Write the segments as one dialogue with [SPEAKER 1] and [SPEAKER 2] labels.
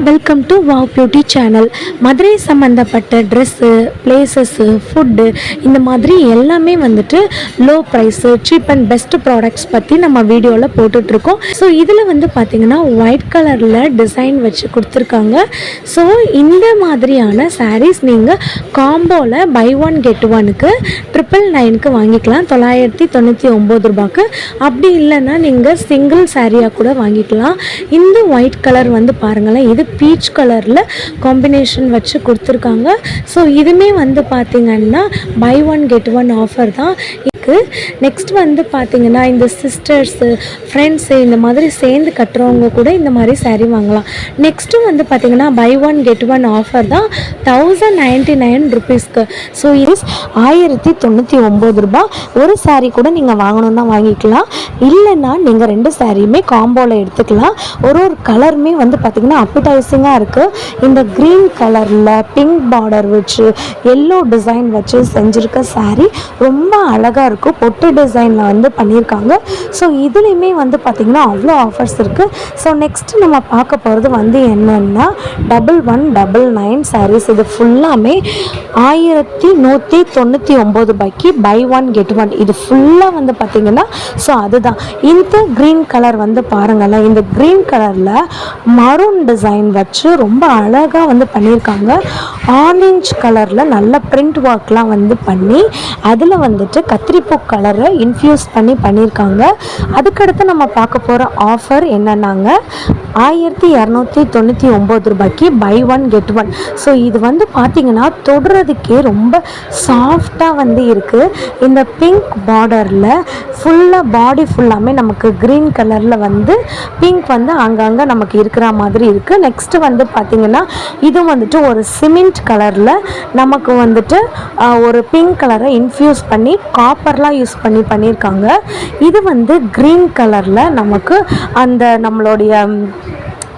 [SPEAKER 1] Welcome to wow beauty channel. Madurai சம்மந்தப்பட்ட dress, places, food இந்த மாதிரி எல்லாமே வந்துட்டு low price, cheap and best products பற்றி நம்ம வீடியோவில் போட்டுட்ருக்கோம். ஸோ இதில் வந்து பார்த்திங்கன்னா ஒயிட் கலரில் டிசைன் வச்சு கொடுத்துருக்காங்க. ஸோ இந்த மாதிரியான சாரீஸ் நீங்கள் காம்போவில் பை ஒன் கெட் ஒனுக்கு 999க்கு வாங்கிக்கலாம், 999 ரூபாய்க்கு. அப்படி இல்லைன்னா நீங்கள் சிங்கிள் சாரியாக கூட வாங்கிக்கலாம். இந்த ஒயிட் கலர் வந்து பாருங்களேன், இது பீச் கலரில் காம்பினேஷன் வச்சு கொடுத்துருக்காங்க. ஸோ இதுவுமே வந்து பார்த்திங்கன்னா buy one get one offer தான். நெக்ஸ்ட் வந்து பார்த்திங்கன்னா இந்த சிஸ்டர்ஸு, ஃப்ரெண்ட்ஸு இந்த மாதிரி சேர்ந்து கட்டுறவங்க கூட இந்த மாதிரி சாரீ வாங்கலாம். நெக்ஸ்ட்டு வந்து பார்த்திங்கன்னா buy one get one offer தான் 1099 ருபீஸ்க்கு. ஸோ இது 1099 ரூபா. ஒரு சாரீ கூட நீங்கள் வாங்கணுன்னா வாங்கிக்கலாம், இல்லைன்னா நீங்கள் 2 சாரியுமே காம்போவில் எடுத்துக்கலாம். ஒரு கலருமே வந்து பார்த்திங்கன்னா அப்படைசிங்காக இருக்குது. இந்த க்ரீன் கலரில் பிங்க் பார்டர் வச்சு எல்லோ டிசைன் வச்சு செஞ்சுருக்க சாரீ ரொம்ப அழகாக இருக்கும். பொட்டு டிசைனில் வந்து பண்ணியிருக்காங்க. ஸோ இதுலேயுமே வந்து பார்த்திங்கன்னா அவ்வளோ ஆஃபர்ஸ் இருக்குது. ஸோ நெக்ஸ்ட்டு நம்ம பார்க்க போகிறது வந்து என்னென்னா 1199 சாரீஸ். இது ஃபுல்லாமே 1199 ரூபாய்க்கு பை ஒன் கெட் ஒன். இது ஃபுல்லாக வந்து பார்த்திங்கன்னா ஸோ அதுதான். இந்த க்ரீன் கலர் வந்து பாருங்களேன், இந்த க்ரீன் கலரில் மரூன் டிசைன் வச்சு ரொம்ப அழகாக வந்து பண்ணியிருக்காங்க. ஆரஞ்சு கலரில் நல்ல பிரிண்ட் ஒர்க்லாம் வந்து பண்ணி அதில் வந்துட்டு கத்திரிப்பூ கலரை இன்ஃப்யூஸ் பண்ணியிருக்காங்க. அதுக்கடுத்து நம்ம பார்க்க போகிற ஆஃபர் என்னன்னாங்க 1299 ரூபாய்க்கு buy one get one. So இது வந்து பார்த்திங்கன்னா தொடுறதுக்கே ரொம்ப சாஃப்டாக வந்து இருக்குது. இந்த பிங்க் பார்டரில் ஃபுல்லாக பாடி ஃபுல்லாமே நமக்கு க்ரீன் கலரில் வந்து பிங்க் வந்து அங்கங்கே நமக்கு இருக்கிற மாதிரி இருக்குது. நெக்ஸ்ட்டு வந்து பார்த்திங்கன்னா இது வந்துட்டு ஒரு சிமெண்ட் கலரில் நமக்கு வந்துட்டு ஒரு பிங்க் கலரை இன்ஃப்யூஸ் பண்ணி காப்பர்லாம் யூஸ் பண்ணியிருக்காங்க. இது வந்து க்ரீன் கலரில் நமக்கு அந்த நம்மளுடைய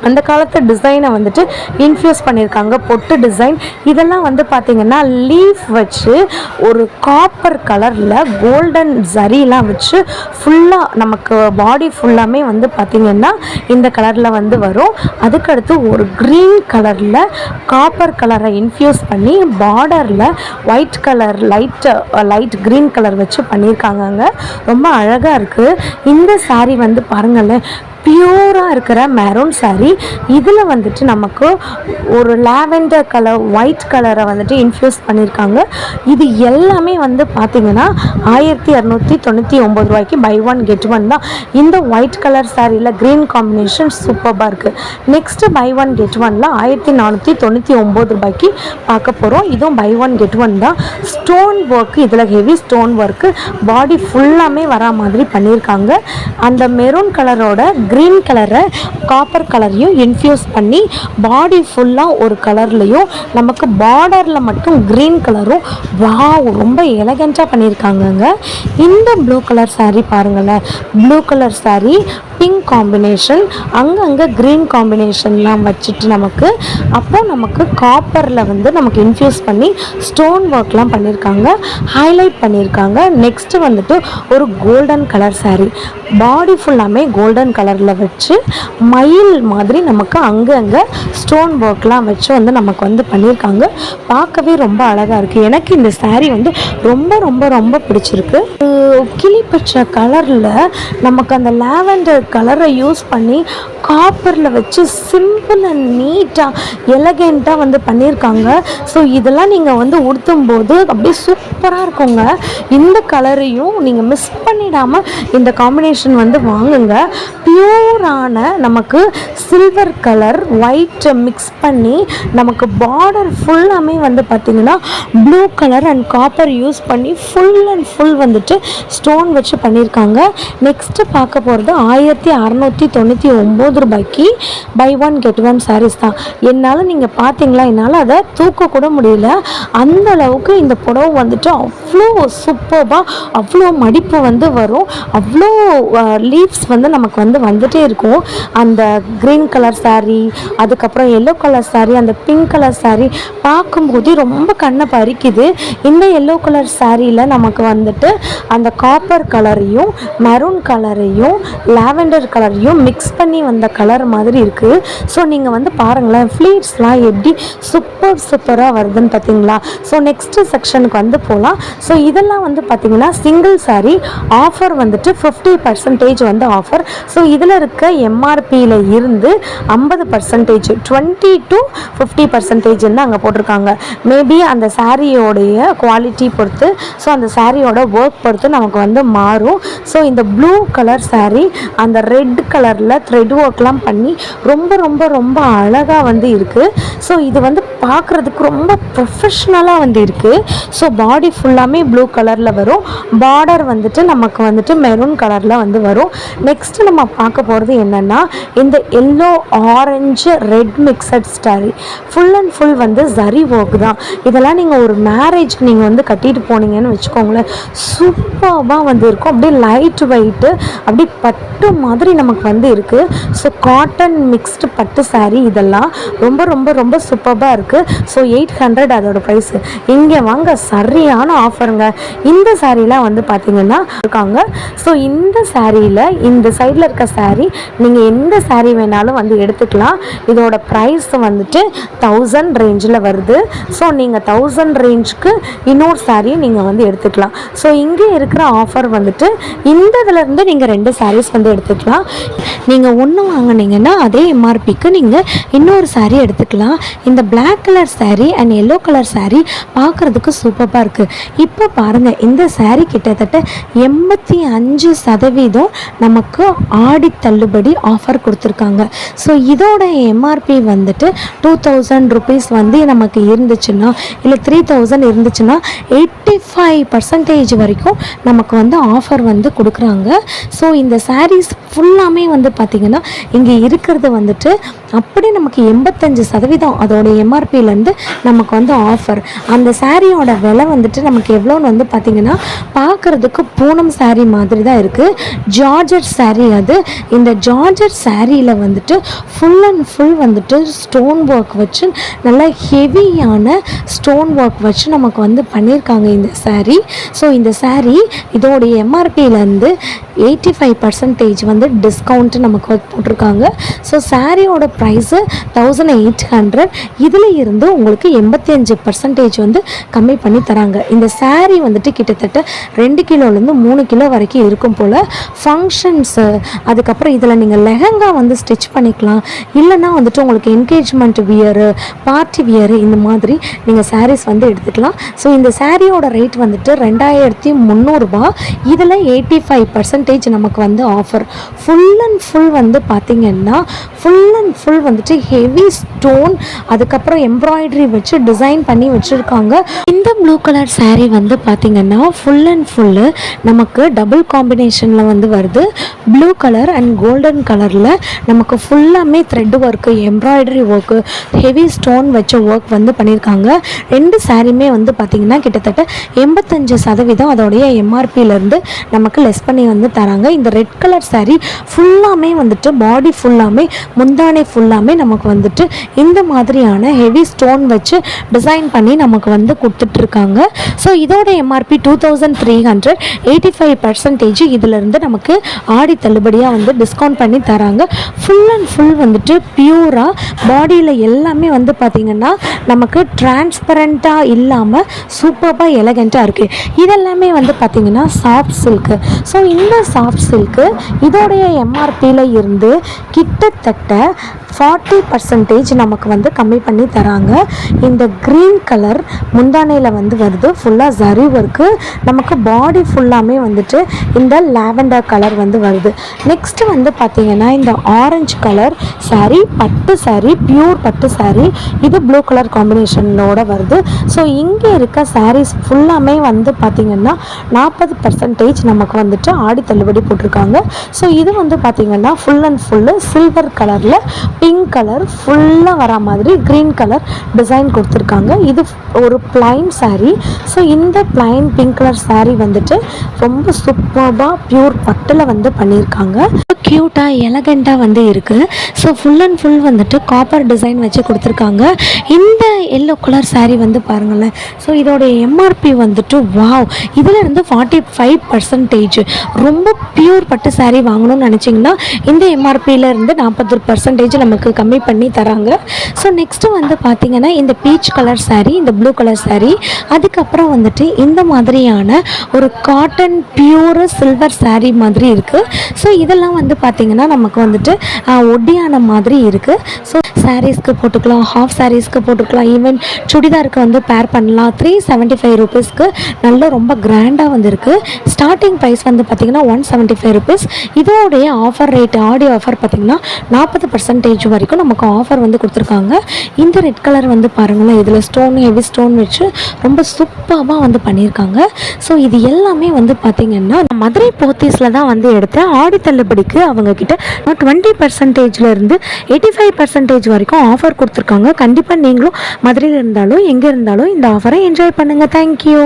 [SPEAKER 1] அந்த காலத்து டிசைனை வந்துட்டு இன்ஃப்யூஸ் பண்ணியிருக்காங்க, பொட்டு டிசைன். இதெல்லாம் வந்து பார்த்திங்கன்னா லீஃப் வச்சு ஒரு காப்பர் கலரில் கோல்டன் ஜரிலாம் வச்சு ஃபுல்லாக நமக்கு பாடி ஃபுல்லாமே வந்து பார்த்திங்கன்னா இந்த கலரில் வந்து வரும். அதுக்கடுத்து ஒரு க்ரீன் கலரில் காப்பர் கலரை இன்ஃப்யூஸ் பண்ணி பார்டரில் white colour light green colour வச்சு பண்ணியிருக்காங்க. ரொம்ப அழகாக இருக்குது. இந்த சாரீ வந்து பாருங்களேன், பியூராக இருக்கிற மெரூன் சாரீ. இதில் வந்துட்டு நமக்கு ஒரு லாவெண்டர் கலர் ஒயிட் கலரை வந்துட்டு இன்ஃப்யூஸ் பண்ணியிருக்காங்க. இது எல்லாமே வந்து பார்த்திங்கன்னா 1299 ரூபாய்க்கு பை ஒன் கெட் ஒன் தான். இந்த ஒயிட் கலர் சாரியில் க்ரீன் காம்பினேஷன் சூப்பராக இருக்குது. நெக்ஸ்ட்டு பை ஒன் கெட் ஒனில் 1499 ரூபாய்க்கு பார்க்க போகிறோம். இதுவும் பை ஒன் கெட் ஒன் தான். ஸ்டோன் ஒர்க்கு, இதில் ஹெவி ஸ்டோன் ஒர்க்கு பாடி ஃபுல்லாமே வரா மாதிரி பண்ணியிருக்காங்க. அந்த மெரூன் கலரோட க்ரீன் கலரை காப்பர் கலரையும் இன்ஃப்யூஸ் பண்ணி பாடி ஃபுல்லாக ஒரு கலர்லையும் நமக்கு பார்டரில் மட்டும் க்ரீன் கலரும் வாவ் ரொம்ப எலகண்ட்டாக பண்ணியிருக்காங்கங்க. இந்த ப்ளூ கலர் சாரீ பாருங்களேன், blue colour sari pink combination, அங்கங்கே க்ரீன் காம்பினேஷன்லாம் வச்சுட்டு நமக்கு காப்பரில் வந்து நமக்கு இன்ஃப்யூஸ் பண்ணி ஸ்டோன் ஒர்க்லாம் பண்ணியிருக்காங்க, ஹைலைட் பண்ணியிருக்காங்க. நெக்ஸ்ட்டு வந்துட்டு ஒரு கோல்டன் கலர் சாரீ, பாடி ஃபுல்லாமே கோல்டன் கலரில் வச்சு மயில் மாதிரி நமக்கு அங்கங்கே ஸ்டோன் ஒர்க்லாம் வச்சு வந்து நமக்கு வந்து பண்ணியிருக்காங்க. பார்க்கவே ரொம்ப அழகாக இருக்குது. எனக்கு இந்த சாரீ வந்து ரொம்ப ரொம்ப ரொம்ப பிடிச்சிருக்கு. கிளிப்பச்சை கலரில் நமக்கு அந்த லாவெண்டர் கலரை யூஸ் பண்ணி காப்பரில் வச்சு சிம்பிள் அண்ட் நீட்டாக எலகெண்ட்டாக வந்து பண்ணியிருக்காங்க. ஸோ இதெல்லாம் நீங்கள் வந்து உடுத்தும் போது அப்படியே சூப்பராக இருக்குங்க. இந்த கலரையும் நீங்கள் மிஸ் பண்ணிடாமல் இந்த காம்பினேஷன் வந்து வாங்குங்க. பியூரான நமக்கு சில்வர் கலர் ஒயிட் மிக்ஸ் பண்ணி நமக்கு பார்டர் ஃபுல்லாமே வந்து பார்த்திங்கன்னா blue colour and copper use பண்ணி ஃபுல் அண்ட் ஃபுல் வந்துட்டு ஸ்டோன் வச்சு பண்ணியிருக்காங்க. நெக்ஸ்ட்டு பார்க்க போகிறது 1699 ரூபாய்க்கு buy one get one saris தான். என்னால் நீங்கள் பார்த்தீங்களா, என்னால் அதை தூக்க கூட முடியல, அந்த அளவுக்கு இந்த புடவை வந்துட்டு அவ்வளோ சூப்பராக அவ்வளோ மடிப்பு வந்து வரும், அவ்வளோ லீவ்ஸ் வந்து நமக்கு வந்து வந்துட்டே இருக்கும். அந்த க்ரீன் கலர் saree, அதுக்கப்புறம் எல்லோ கலர் saree, அந்த பிங்க் கலர் saree பார்க்கும்போது ரொம்ப கண்ணை பறிக்குது. இந்த எல்லோ கலர் சாரியில் நமக்கு வந்துட்டு அந்த காப்பர் கலரையும் மெரூன் கலரையும் லாவெண்டர் கலரையும் மிக்ஸ் பண்ணி வந்த கலர் மாதிரி இருக்குது. ஸோ நீங்கள் வந்து பாருங்களேன், ஃப்ளீட்ஸ்லாம் எப்படி சூப்பராக வருதுன்னு பார்த்தீங்களா. ஸோ நெக்ஸ்ட்டு செக்ஷனுக்கு வந்து போகலாம். ஸோ இதெல்லாம் வந்து பார்த்திங்கன்னா சிங்கிள் சாரீ ஆஃபர் வந்துட்டு 50% வந்து ஆஃபர். ஸோ இதில் இருக்க எம்ஆர்பியில் இருந்து 50% 20 to 50% அங்கே போட்டிருக்காங்க. மேபி அந்த சாரியோடைய குவாலிட்டி பொறுத்து, ஸோ அந்த சாரியோட ஒர்க் பொறுத்து நமக்கு வந்து மாறும். ஸோ இந்த ப்ளூ கலர் சாரீ அந்த ரெட் கலரில் த்ரெட் ஒர்க்லாம் பண்ணி ரொம்ப ரொம்ப ரொம்ப அழகாக வந்து இருக்குது. ஸோ இது வந்து பார்க்குறதுக்கு ரொம்ப ப்ரொஃபஷ்னலாக வந்து இருக்குது. ஸோ பாடி ஃபுல்லாமே ப்ளூ கலரில் வரும், பார்டர் வந்துட்டு நமக்கு வந்துட்டு மெரூன் கலரில் வந்து வரும். நெக்ஸ்ட்டு நம்ம பார்க்க போகிறது என்னென்னா இந்த yellow orange red mixed sari full and full வந்து ஜரி ஒர்க் தான். இதெல்லாம் நீங்கள் ஒரு மேரேஜ்க்கு நீங்கள் வந்து கட்டிட்டு போனீங்கன்னு வச்சுக்கோங்களேன், சூப்பராக வந்து இருக்கும். அப்படியே லைட் வெயிட்டு, அப்படியே பட்டு மாதிரி நமக்கு வந்து இருக்குது. ஸோ காட்டன் மிக்ஸ்டு பட்டு சாரீ இதெல்லாம் ரொம்ப ரொம்ப ரொம்ப சூப்பராக இருக்குது. ஸோ 800 அதோட ப்ரைஸு. இங்கே வாங்க, சரியான ஆஃபருங்க. இந்த சாரீலாம் வந்து பார்த்திங்கன்னா இருக்காங்க. ஸோ இந்த சாரியில் இந்த சைடில் இருக்க சாரீ நீங்கள் எந்த சாரீ வேணாலும் வந்து எடுத்துக்கலாம். இதோட ப்ரைஸ் வந்துட்டு 1000 ரேஞ்சில் வருது. ஸோ நீங்கள் 1000 ரேஞ்சுக்கு இன்னொரு சாரீ நீங்கள் வந்து எடுத்துக்கலாம். ஸோ இங்கே இருக்கிற ஆஃபர் வந்துட்டு இந்த இதிலேருந்து நீங்கள் 2 சாரீஸ் வந்து எடுத்துக்கலாம். நீங்கள் ஒன்று வாங்கினீங்கன்னா அதே எம்ஆர்பிக்கு நீங்கள் இன்னொரு சாரீ எடுத்துக்கலாம். இந்த black colour sari and yellow colour sari பார்க்குறதுக்கு சூப்பராக இருக்குது. இப்போ பாருங்கள், இந்த சாரீ கிட்டத்தட்ட 85% நமக்கு ஆடி தள்ளுபடி ஆஃபர் கொடுத்துருக்காங்க. ஸோ இதோட எம்ஆர்பி வந்துட்டு 2000 ருபீஸ் வந்து நமக்கு இருந்துச்சுன்னா, இல்லை 3000 இருந்துச்சுன்னா 85% வரைக்கும் நமக்கு வந்து ஆஃபர் வந்து கொடுக்குறாங்க. ஸோ இந்த சாரீஸ் ஃபுல்லாமே வந்து பார்த்திங்கன்னா இங்கே இருக்கிறது வந்துட்டு அப்படியே நமக்கு 85% அதோட எம்ஆர்பியிலேருந்து நமக்கு வந்து ஆஃபர். அந்த சாரியோட விலை வந்துட்டு நமக்கு எவ்வளோன்னு வந்து பார்த்திங்கன்னா பார்க்குறதுக்கு பூனம் சாரீ மாதிரி தான் இருக்குது. ஜார்ஜட் சாரீ அது. இந்த ஜார்ஜட் சாரியில் வந்துட்டு ஃபுல் அண்ட் ஃபுல் வந்துட்டு ஸ்டோன் ஒர்க் வச்சு, நல்லா ஹெவியான ஸ்டோன் ஒர்க் வச்சு நமக்கு வந்து பண்ணியிருக்காங்க இந்த சாரீ. ஸோ இந்த சாரீ இதோடைய எம்ஆர்பியிலேருந்து 85% வந்து டிஸ்கவுண்ட்டு நமக்கு போட்டிருக்காங்க. ஸோ சாரியோட ப்ரைஸு 1800. இதில் இருந்து உங்களுக்கு 85% வந்து கம்மி பண்ணி தராங்க. இந்த சாரீ வந்துட்டு கிட்டத்தட்ட 2 கிலோலேருந்து 3 கிலோ வரைக்கும் இருக்கும் போல். ஃபங்க்ஷன்ஸு, அதுக்கப்புறம் இதில் நீங்கள் லெஹங்கா வந்து ஸ்டிச் பண்ணிக்கலாம். இல்லைனா வந்துட்டு உங்களுக்கு என்கேஜ்மெண்ட் வியரு, பார்ட்டி வியரு, இந்த மாதிரி நீங்கள் சாரீஸ் வந்து எடுத்துக்கலாம். ஸோ இந்த சாரியோட ரேட் வந்துட்டு 2300 ரூபா. இதில் 85% நமக்கு வந்து ஆஃபர். ஃபுல் அண்ட் ஃபுல் வந்து பார்த்திங்கன்னா ஃபுல் அண்ட் ஃபுல் வந்துட்டு ஹெவி ஸ்டோன், அதுக்கப்புறம் எம்ப்ராய்டரி வச்சு டிசைன் பண்ணி வச்சுருக்காங்க. இந்த ப்ளூ கலர் சாரீ வந்து பார்த்திங்கன்னா ஃபுல் அண்ட் ஃபுல்லு நமக்கு டபுள் காம்பினேஷனில் வந்து வருது. ப்ளூ கலர் அண்ட் கோல்டன் கலரில் நமக்கு ஃபுல்லாமே thread work, embroidery work, heavy stone வச்ச ஒர்க் வந்து பண்ணியிருக்காங்க. 2 சாரியுமே வந்து பார்த்திங்கன்னா கிட்டத்தட்ட 85% அதோடைய எம்ஆர்பியிலேருந்து நமக்கு லெஸ் பண்ணி வந்து தராங்க. இந்த ரெட் கலர் சாரீ ஃபுல்லாமே வந்துட்டு பாடி ஃபுல்லாமே, முந்தானை ஃபுல்லாமே நமக்கு வந்துட்டு இந்த மாதிரியான ஹெவி ஸ்டோன் வச்சு டிசைன் பண்ணி நமக்கு வந்து கொடுத்துட்ருக்காங்க. ஸோ இதோட எம்ஆர்பி 2300. 85% இதிலிருந்து நமக்கு ஆடி தள்ளுபடியாக வந்து டிஸ்கவுண்ட் பண்ணி தராங்க. ஃபுல் அண்ட் ஃபுல் வந்துட்டு பியூராக பாடியில் எல்லாமே வந்து பார்த்திங்கன்னா நமக்கு டிரான்ஸ்பரண்ட்டாக இல்லாமல் சூப்பராக எலகண்ட்டாக இருக்குது. இதெல்லாமே வந்து பார்த்திங்கன்னா சாஃப்ட் சில்க்கு. ஸோ இந்த சாஃப்ட் சில்க்கு இதோடைய எம்ஆர்பியில் இருந்து கிட்டத்தட்ட 40% நமக்கு வந்து கம்மி பண்ணி தராங்க. இந்த க்ரீன் கலர் முந்தானையில் வந்து வருது, ஃபுல்லாக ஜரி ஒர்க்கு. நமக்கு பாடி ஃபுல்லாமே வந்துட்டு இந்த லாவெண்டர் கலர் வந்து வருது. நெக்ஸ்ட்டு வந்து பார்த்திங்கன்னா இந்த ஆரஞ்சு கலர் சாரீ, பட்டு சாரீ, பியூர் பட்டு சாரீ. இது ப்ளூ கலர் காம்பினேஷனோட வருது. ஸோ இங்கே இருக்க சாரீஸ் ஃபுல்லாமே வந்து பார்த்திங்கன்னா 40% நமக்கு வந்துட்டு ஆடி தள்ளுபடி போட்டிருக்காங்க. ஸோ இது வந்து பார்த்திங்கன்னா ஃபுல் அண்ட் ஃபுல்லு சில்வர் கலரில் பிங்க் கலர் ஃபுல்லாக வர மாதிரி க்ரீன் கலர் டிசைன் கொடுத்துருக்காங்க. இது ஒரு பிளைன் saree. ஸோ இந்த பிளைன் பிங்க் கலர் saree வந்துட்டு ரொம்ப சூப்பராக பியூர் பட்டில் வந்து பண்ணியிருக்காங்க. க்யூட்டாக எலகண்ட்டாக வந்து இருக்குது. ஸோ ஃபுல் அண்ட் ஃபுல் வந்துட்டு காப்பர் டிசைன் வச்சு கொடுத்துருக்காங்க. இந்த எல்லோ கலர் saree வந்து பாருங்களேன். ஸோ இதோடைய எம்ஆர்பி வந்துட்டு வாவ், இதில் இருந்து 45% ரொம்ப பியூர் பட்டு saree வாங்கணும்னு நினச்சிங்கன்னா இந்த எம்ஆர்பியிலேருந்து 40% நமக்கு கம்மி பண்ணி தராங்க. ஸோ நெக்ஸ்ட்டு வந்து பார்த்திங்கன்னா இந்த பீச் கலர் saree, இந்த ப்ளூ கலர் saree, அதுக்கப்புறம் வந்துட்டு இந்த மாதிரியான ஒரு காட்டன் பியூர் சில்வர் saree மாதிரி இருக்குது. ஸோ இதெல்லாம் வந்து பார்த்திங்கன்னா நமக்கு வந்துட்டு ஒட்டியான மாதிரி இருக்குது. ஸோ சாரீஸ்க்கு போட்டுக்கலாம், ஹாஃப் சாரீஸ்க்கு போட்டுக்கலாம், ஈவன் சுடிதாருக்கு வந்து பேர் பண்ணலாம். 375 ருபீஸ்க்கு நல்ல ரொம்ப கிராண்டாக வந்துருக்கு. ஸ்டார்டிங் ப்ரைஸ் வந்து பார்த்திங்கன்னா 175 ருபீஸ். இதோடைய ஆஃபர் ரேட் ஆடியோ ஆஃபர் பார்த்திங்கன்னா 40% வரைக்கும் நமக்கு ஆஃபர் வந்து கொடுத்துருக்காங்க. இந்த ரெட் கலர் வந்து பாருங்களேன், இதில் ஸ்டோன் ஹெவி ஸ்டோன் வச்சு ரொம்ப சூப்பராக வந்து பண்ணியிருக்காங்க. ஸோ இது எல்லாமே வந்து பார்த்திங்கன்னா மதுரை போத்தீஸில் தான் வந்து எடுத்தேன். ஆடி தள்ளுபடிக்கு அவங்கக்கிட்ட 20%லேருந்து 85% வரைக்கும் ஆஃபர் கொடுத்துருக்காங்க. கண்டிப்பாக நீங்களும் மதுரையில் இருந்தாலும் எங்கே இருந்தாலும் இந்த ஆஃபரை என்ஜாய் பண்ணுங்கள். தேங்க்யூ.